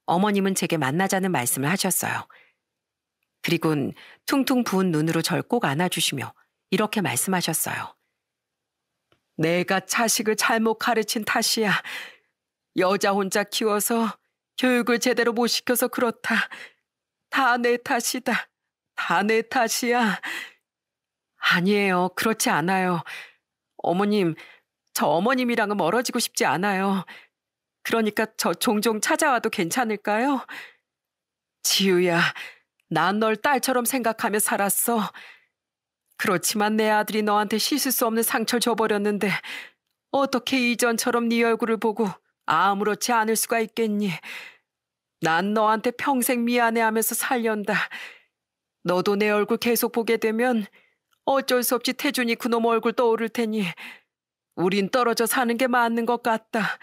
어머님은 제게 만나자는 말씀을 하셨어요. 그리곤 퉁퉁 부은 눈으로 절 꼭 안아주시며 이렇게 말씀하셨어요. 내가 자식을 잘못 가르친 탓이야. 여자 혼자 키워서 교육을 제대로 못 시켜서 그렇다. 다 내 탓이다. 다 내 탓이야. 아니에요. 그렇지 않아요. 어머님, 저 어머님이랑은 멀어지고 싶지 않아요. 그러니까 저 종종 찾아와도 괜찮을까요? 지우야, 난 널 딸처럼 생각하며 살았어. 그렇지만 내 아들이 너한테 씻을 수 없는 상처를 줘버렸는데 어떻게 이전처럼 네 얼굴을 보고 아무렇지 않을 수가 있겠니? 난 너한테 평생 미안해하면서 살련다. 너도 내 얼굴 계속 보게 되면 어쩔 수 없이 태준이 그놈 얼굴 떠오를 테니 우린 떨어져 사는 게 맞는 것 같다.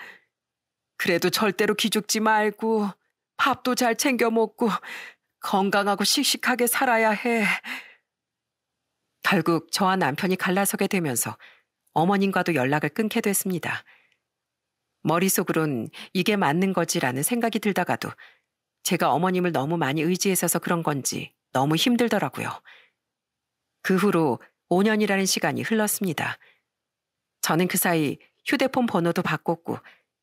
그래도 절대로 기죽지 말고 밥도 잘 챙겨 먹고 건강하고 씩씩하게 살아야 해. 결국 저와 남편이 갈라서게 되면서 어머님과도 연락을 끊게 됐습니다. 머릿속으론 이게 맞는 거지라는 생각이 들다가도 제가 어머님을 너무 많이 의지했어서 그런 건지 너무 힘들더라고요. 그 후로 5년이라는 시간이 흘렀습니다. 저는 그 사이 휴대폰 번호도 바꿨고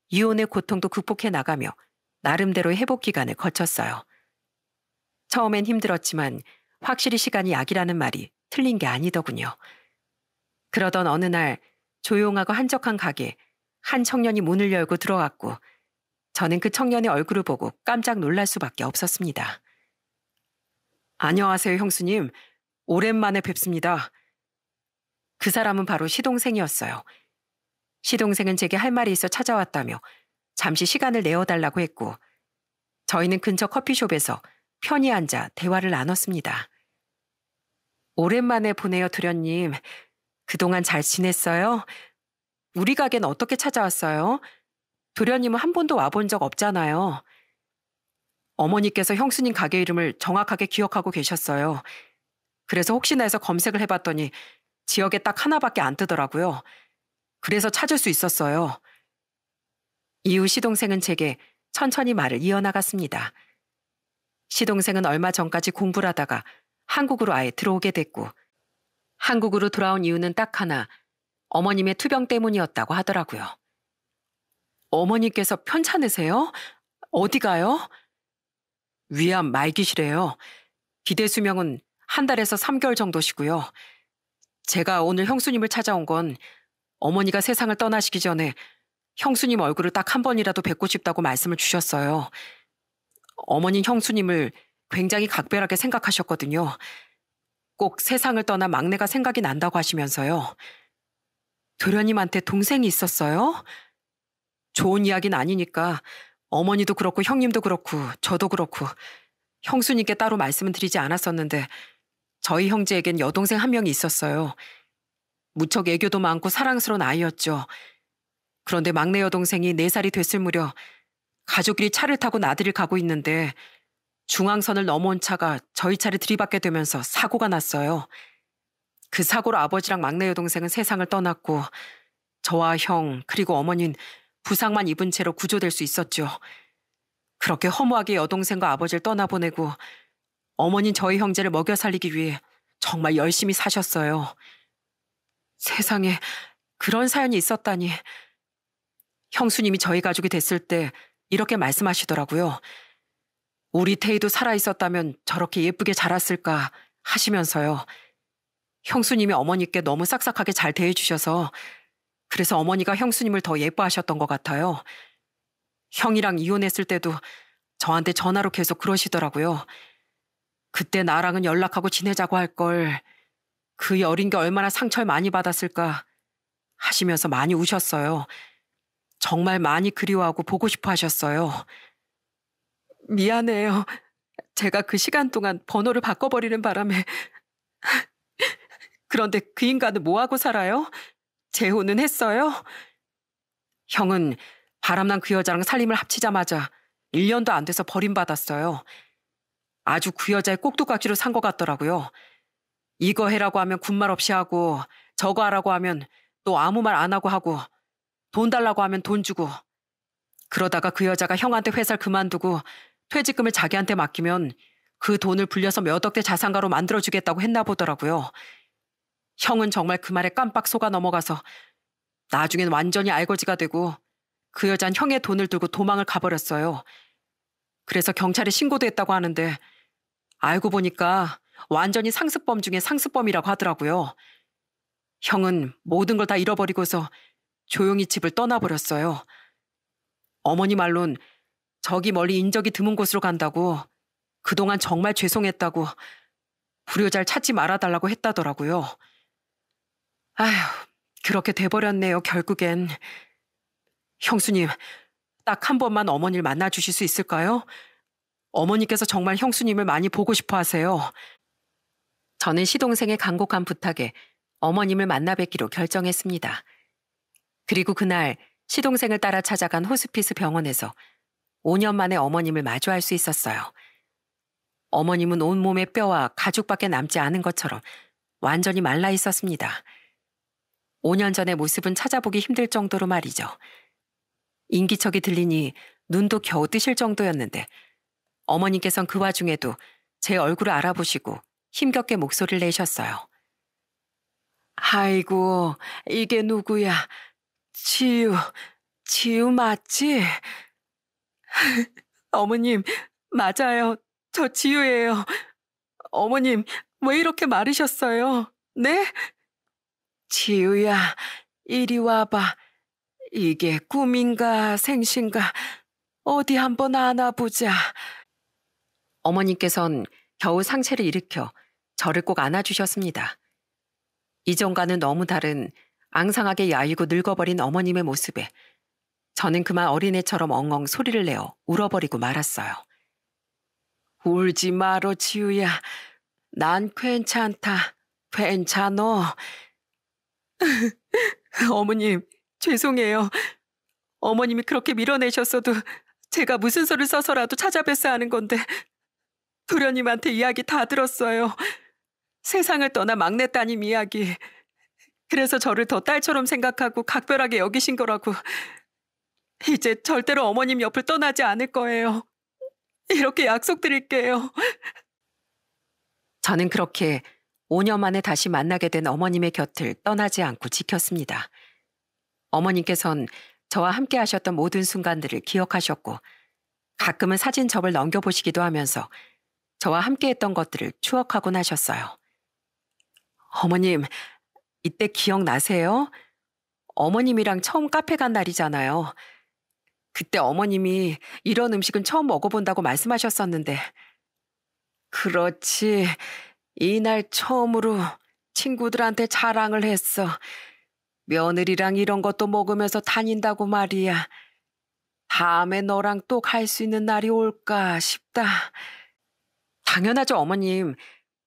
이혼의 고통도 극복해 나가며 나름대로의 회복 기간을 거쳤어요. 처음엔 힘들었지만 확실히 시간이 약이라는 말이 틀린 게 아니더군요. 그러던 어느 날 조용하고 한적한 가게에 한 청년이 문을 열고 들어왔고 저는 그 청년의 얼굴을 보고 깜짝 놀랄 수밖에 없었습니다. 안녕하세요, 형수님. 오랜만에 뵙습니다. 그 사람은 바로 시동생이었어요. 시동생은 제게 할 말이 있어 찾아왔다며 잠시 시간을 내어달라고 했고 저희는 근처 커피숍에서 편히 앉아 대화를 나눴습니다. 오랜만에 보네요, 도련님. 그동안 잘 지냈어요? 우리 가게는 어떻게 찾아왔어요? 도련님은 한 번도 와본 적 없잖아요. 어머니께서 형수님 가게 이름을 정확하게 기억하고 계셨어요. 그래서 혹시나 해서 검색을 해봤더니 지역에 딱 하나밖에 안 뜨더라고요. 그래서 찾을 수 있었어요. 이후 시동생은 제게 천천히 말을 이어나갔습니다. 시동생은 얼마 전까지 공부를 하다가 한국으로 아예 들어오게 됐고 한국으로 돌아온 이유는 딱 하나, 어머님의 투병 때문이었다고 하더라고요. 어머니께서 편찮으세요? 어디 가요? 위암 말기시래요. 기대 수명은 한 달에서 3개월 정도시고요. 제가 오늘 형수님을 찾아온 건 어머니가 세상을 떠나시기 전에 형수님 얼굴을 딱 한 번이라도 뵙고 싶다고 말씀을 주셨어요. 어머니 형수님을 굉장히 각별하게 생각하셨거든요. 꼭 세상을 떠난 막내가 생각이 난다고 하시면서요. 도련님한테 동생이 있었어요? 좋은 이야기는 아니니까 어머니도 그렇고 형님도 그렇고 저도 그렇고 형수님께 따로 말씀은 드리지 않았었는데 저희 형제에겐 여동생 한 명이 있었어요. 무척 애교도 많고 사랑스러운 아이였죠. 그런데 막내 여동생이 4살이 됐을 무렵 가족끼리 차를 타고 나들이를 가고 있는데 중앙선을 넘어온 차가 저희 차를 들이받게 되면서 사고가 났어요. 그 사고로 아버지랑 막내 여동생은 세상을 떠났고 저와 형 그리고 어머니는 부상만 입은 채로 구조될 수 있었죠. 그렇게 허무하게 여동생과 아버지를 떠나보내고 어머니는 저희 형제를 먹여 살리기 위해 정말 열심히 사셨어요. 세상에 그런 사연이 있었다니. 형수님이 저희 가족이 됐을 때 이렇게 말씀하시더라고요. 우리 태희도 살아있었다면 저렇게 예쁘게 자랐을까 하시면서요. 형수님이 어머니께 너무 싹싹하게 잘 대해주셔서 그래서 어머니가 형수님을 더 예뻐하셨던 것 같아요. 형이랑 이혼했을 때도 저한테 전화로 계속 그러시더라고요. 그때 나랑은 연락하고 지내자고 할 걸. 그 어린 게 얼마나 상처를 많이 받았을까 하시면서 많이 우셨어요. 정말 많이 그리워하고 보고 싶어 하셨어요. 미안해요. 제가 그 시간 동안 번호를 바꿔버리는 바람에. 그런데 그 인간은 뭐하고 살아요? 재혼은 했어요? 형은 바람난 그 여자랑 살림을 합치자마자 1년도 안 돼서 버림받았어요. 아주 그 여자의 꼭두각시로 산 것 같더라고요. 이거 해라고 하면 군말 없이 하고 저거 하라고 하면 또 아무 말 안 하고 돈 달라고 하면 돈 주고 그러다가 그 여자가 형한테 회사를 그만두고 퇴직금을 자기한테 맡기면 그 돈을 불려서 몇 억대 자산가로 만들어주겠다고 했나 보더라고요. 형은 정말 그 말에 깜빡 속아 넘어가서 나중엔 완전히 알거지가 되고 그 여잔 형의 돈을 들고 도망을 가버렸어요. 그래서 경찰에 신고도 했다고 하는데 알고 보니까 완전히 상습범 중에 상습범이라고 하더라고요. 형은 모든 걸 다 잃어버리고서 조용히 집을 떠나버렸어요. 어머니 말론 저기 멀리 인적이 드문 곳으로 간다고 그동안 정말 죄송했다고 불효자를 찾지 말아달라고 했다더라고요. 아휴, 그렇게 돼버렸네요, 결국엔. 형수님, 딱 한 번만 어머니를 만나주실 수 있을까요? 어머니께서 정말 형수님을 많이 보고 싶어 하세요. 저는 시동생의 간곡한 부탁에 어머님을 만나 뵙기로 결정했습니다. 그리고 그날 시동생을 따라 찾아간 호스피스 병원에서 5년 만에 어머님을 마주할 수 있었어요. 어머님은 온몸에 뼈와 가죽밖에 남지 않은 것처럼 완전히 말라 있었습니다. 5년 전의 모습은 찾아보기 힘들 정도로 말이죠. 인기척이 들리니 눈도 겨우 뜨실 정도였는데 어머님께선 그 와중에도 제 얼굴을 알아보시고 힘겹게 목소리를 내셨어요. 아이고, 이게 누구야? 지유 맞지? 어머님, 맞아요. 저 지유예요. 어머님, 왜 이렇게 마르셨어요? 네? 지유야, 이리 와봐. 이게 꿈인가 생신가 어디 한번 안아보자. 어머님께선 겨우 상체를 일으켜 저를 꼭 안아주셨습니다. 이전과는 너무 다른 앙상하게 야이고 늙어버린 어머님의 모습에 저는 그만 어린애처럼 엉엉 소리를 내어 울어버리고 말았어요. 울지 마라, 지우야. 난 괜찮다. 괜찮어. 어머님, 죄송해요. 어머님이 그렇게 밀어내셨어도 제가 무슨 소를 써서라도 찾아뵀어야 하는 건데 도련님한테 이야기 다 들었어요. 세상을 떠나 막내 따님 이야기. 그래서 저를 더 딸처럼 생각하고 각별하게 여기신 거라고. 이제 절대로 어머님 옆을 떠나지 않을 거예요. 이렇게 약속드릴게요. 저는 그렇게 5년 만에 다시 만나게 된 어머님의 곁을 떠나지 않고 지켰습니다. 어머님께선 저와 함께 하셨던 모든 순간들을 기억하셨고 가끔은 사진첩을 넘겨보시기도 하면서 저와 함께 했던 것들을 추억하곤 하셨어요. 어머님, 이때 기억나세요? 어머님이랑 처음 카페 간 날이잖아요. 그때 어머님이 이런 음식은 처음 먹어본다고 말씀하셨었는데. 그렇지. 이날 처음으로 친구들한테 자랑을 했어. 며느리랑 이런 것도 먹으면서 다닌다고 말이야. 다음에 너랑 또 갈 수 있는 날이 올까 싶다. 당연하죠, 어머님.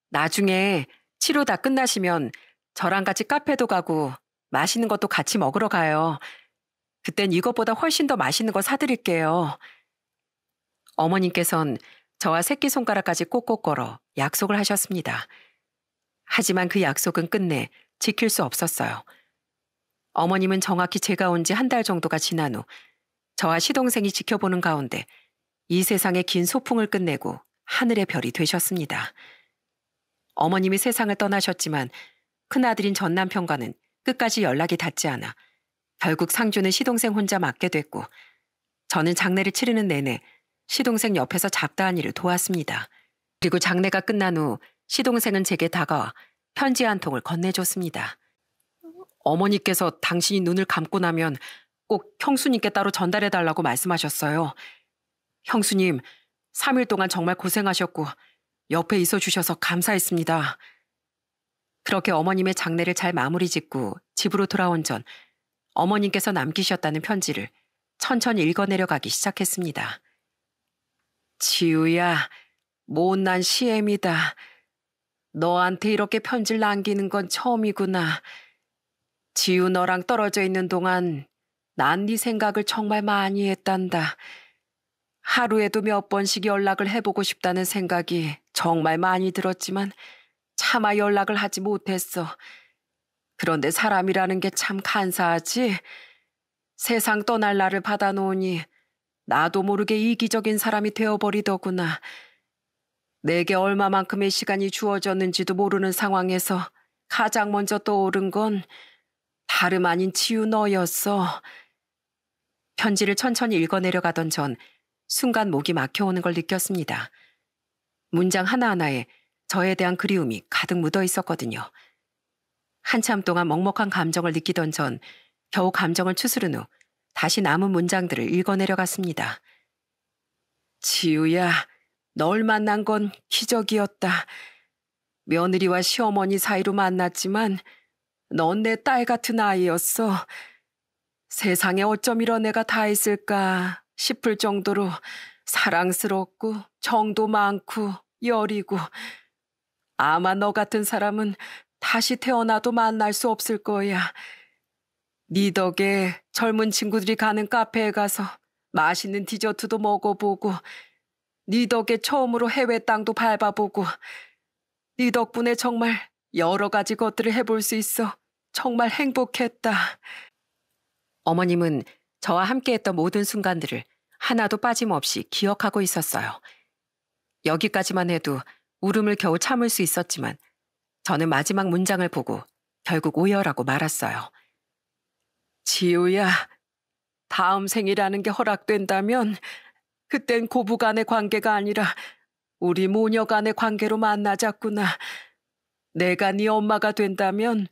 나중에 치료 다 끝나시면 저랑 같이 카페도 가고 맛있는 것도 같이 먹으러 가요. 그땐 이것보다 훨씬 더 맛있는 거 사드릴게요. 어머님께선 저와 새끼손가락까지 꼭꼭 걸어 약속을 하셨습니다. 하지만 그 약속은 끝내 지킬 수 없었어요. 어머님은 정확히 제가 온 지 한 달 정도가 지난 후 저와 시동생이 지켜보는 가운데 이 세상의 긴 소풍을 끝내고 하늘의 별이 되셨습니다. 어머님이 세상을 떠나셨지만 큰아들인 전 남편과는 끝까지 연락이 닿지 않아 결국 상주는 시동생 혼자 맡게 됐고 저는 장례를 치르는 내내 시동생 옆에서 잡다한 일을 도왔습니다. 그리고 장례가 끝난 후 시동생은 제게 다가와 편지 한 통을 건네줬습니다. 어머니께서 당신이 눈을 감고 나면 꼭 형수님께 따로 전달해달라고 말씀하셨어요. 형수님, 3일 동안 정말 고생하셨고 옆에 있어주셔서 감사했습니다. 그렇게 어머님의 장례를 잘 마무리 짓고 집으로 돌아온 전 어머님께서 남기셨다는 편지를 천천히 읽어내려가기 시작했습니다. 지우야, 못난 시엠이다. 너한테 이렇게 편지를 남기는 건 처음이구나. 지우 너랑 떨어져 있는 동안 난 네 생각을 정말 많이 했단다. 하루에도 몇 번씩 연락을 해보고 싶다는 생각이 정말 많이 들었지만 차마 연락을 하지 못했어. 그런데 사람이라는 게 참 간사하지. 세상 떠날 날을 받아놓으니 나도 모르게 이기적인 사람이 되어버리더구나. 내게 얼마만큼의 시간이 주어졌는지도 모르는 상황에서 가장 먼저 떠오른 건 다름 아닌 지우 너였어. 편지를 천천히 읽어내려가던 전 순간 목이 막혀오는 걸 느꼈습니다. 문장 하나하나에 저에 대한 그리움이 가득 묻어 있었거든요. 한참 동안 먹먹한 감정을 느끼던 전 겨우 감정을 추스른 후 다시 남은 문장들을 읽어내려갔습니다. 지우야, 널 만난 건 기적이었다. 며느리와 시어머니 사이로 만났지만 넌 내 딸 같은 아이였어. 세상에 어쩜 이런 애가 다 있을까 싶을 정도로 사랑스럽고 정도 많고 여리고 아마 너 같은 사람은 다시 태어나도 만날 수 없을 거야. 네 덕에 젊은 친구들이 가는 카페에 가서 맛있는 디저트도 먹어보고 네 덕에 처음으로 해외 땅도 밟아보고 네 덕분에 정말 여러 가지 것들을 해볼 수 있어 정말 행복했다. 어머님은 저와 함께했던 모든 순간들을 하나도 빠짐없이 기억하고 있었어요. 여기까지만 해도 울음을 겨우 참을 수 있었지만 저는 마지막 문장을 보고 결국 오열하고 말았어요. 지우야, 다음 생이라는 게 허락된다면 그땐 고부간의 관계가 아니라 우리 모녀 간의 관계로 만나자꾸나. 내가 네 엄마가 된다면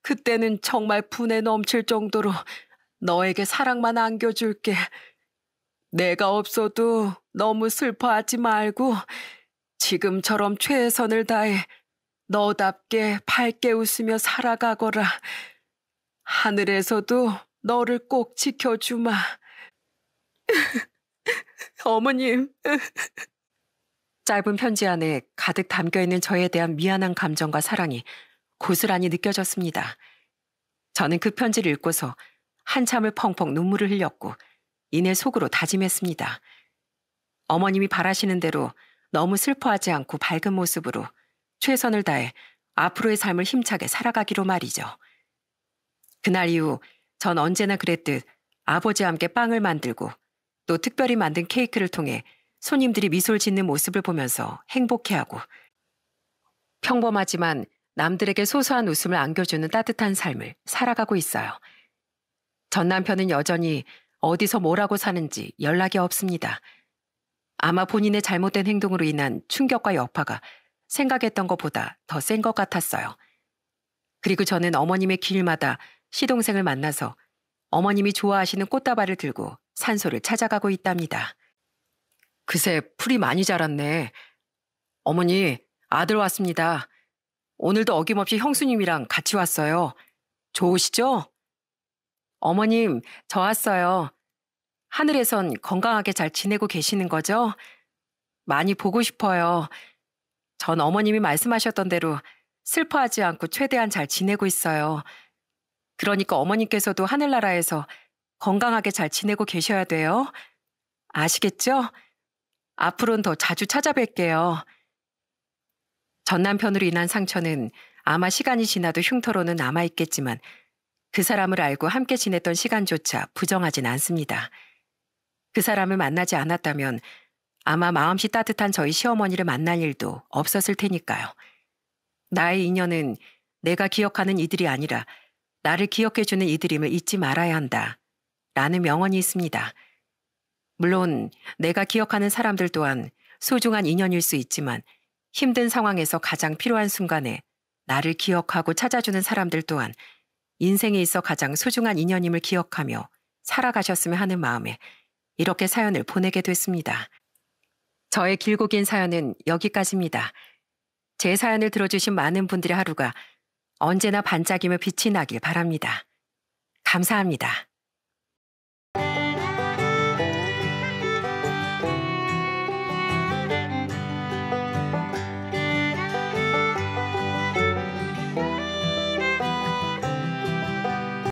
그때는 정말 분에 넘칠 정도로 너에게 사랑만 안겨줄게. 내가 없어도 너무 슬퍼하지 말고 지금처럼 최선을 다해 너답게 밝게 웃으며 살아가거라. 하늘에서도 너를 꼭 지켜주마. 어머님. 짧은 편지 안에 가득 담겨있는 저에 대한 미안한 감정과 사랑이 고스란히 느껴졌습니다. 저는 그 편지를 읽고서 한참을 펑펑 눈물을 흘렸고 이내 속으로 다짐했습니다. 어머님이 바라시는 대로 너무 슬퍼하지 않고 밝은 모습으로 최선을 다해 앞으로의 삶을 힘차게 살아가기로 말이죠. 그날 이후 전 언제나 그랬듯 아버지와 함께 빵을 만들고 또 특별히 만든 케이크를 통해 손님들이 미소를 짓는 모습을 보면서 행복해하고 평범하지만 남들에게 소소한 웃음을 안겨주는 따뜻한 삶을 살아가고 있어요. 전 남편은 여전히 어디서 뭐라고 사는지 연락이 없습니다. 아마 본인의 잘못된 행동으로 인한 충격과 여파가 생각했던 것보다 더 센 것 같았어요. 그리고 저는 어머님의 길마다 시동생을 만나서 어머님이 좋아하시는 꽃다발을 들고 산소를 찾아가고 있답니다. 그새 풀이 많이 자랐네. 어머니, 아들 왔습니다. 오늘도 어김없이 형수님이랑 같이 왔어요. 좋으시죠? 어머님, 저 왔어요. 하늘에선 건강하게 잘 지내고 계시는 거죠? 많이 보고 싶어요. 전 어머님이 말씀하셨던 대로 슬퍼하지 않고 최대한 잘 지내고 있어요. 그러니까 어머님께서도 하늘나라에서 건강하게 잘 지내고 계셔야 돼요. 아시겠죠? 앞으로는 더 자주 찾아뵐게요. 전 남편으로 인한 상처는 아마 시간이 지나도 흉터로는 남아있겠지만 그 사람을 알고 함께 지냈던 시간조차 부정하진 않습니다. 그 사람을 만나지 않았다면 아마 마음씨 따뜻한 저희 시어머니를 만날 일도 없었을 테니까요. 나의 인연은 내가 기억하는 이들이 아니라 나를 기억해주는 이들임을 잊지 말아야 한다. 라는 명언이 있습니다. 물론 내가 기억하는 사람들 또한 소중한 인연일 수 있지만 힘든 상황에서 가장 필요한 순간에 나를 기억하고 찾아주는 사람들 또한 인생에 있어 가장 소중한 인연임을 기억하며 살아가셨으면 하는 마음에 이렇게 사연을 보내게 됐습니다. 저의 길고 긴 사연은 여기까지입니다. 제 사연을 들어주신 많은 분들의 하루가 언제나 반짝이며 빛이 나길 바랍니다. 감사합니다.